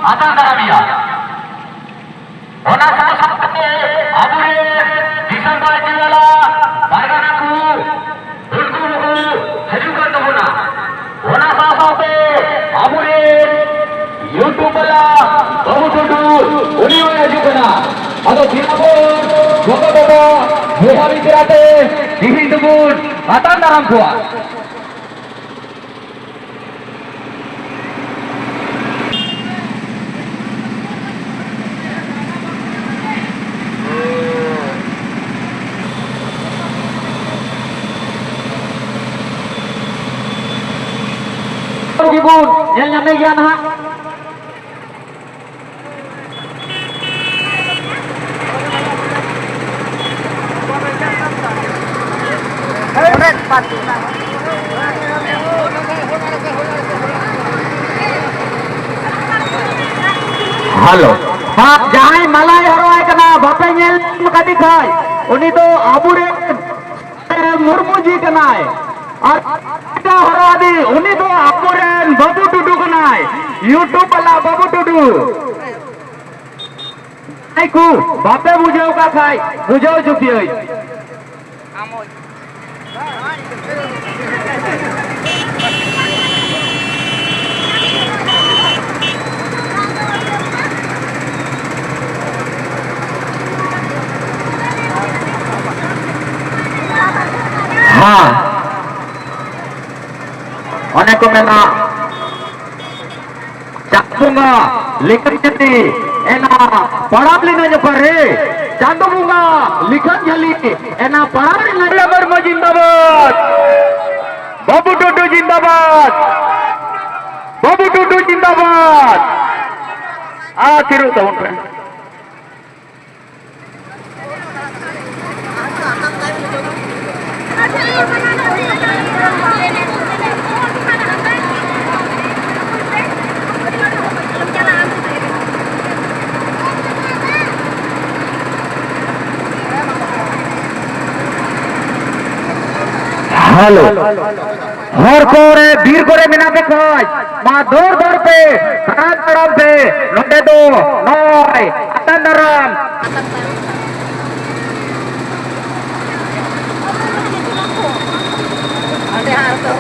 akan daramiya. Ona sahaja abure Disambar Jilala Parganaku Ulku hajukan tabuna. Ona sahaja abure YouTube la bahutudu uniwa hajukana. Ado Dinapur Jogababa Muhabitirate Dihindubun akan daramkuwa. Gibun, yang nyampe gian ha. Halo. Pak jahai malai horoi kena bape nyel makati khai. Uni to abure murmuji kenai. Ada horadi uni to apuren babu tudu kenai. YouTube ala babu tudu. Aiku bape bujau ka khai. Bujau jupioi. हाँ अनेक को मेना चांदुंगा लिखन जल्दी एना पढ़ाबली न जपरे चांदुंगा लिखन जल्दी एना पढ़ाबली न जबर जिंदाबाद बाबू टुडू जिंदाबाद बाबू टुडू जिंदाबाद आखिर tahun पे Halo, hor kore, bir kore minape kaj, ma dor dor pe, kanan daram pe, nonde do, noy, atan daram. Ada harta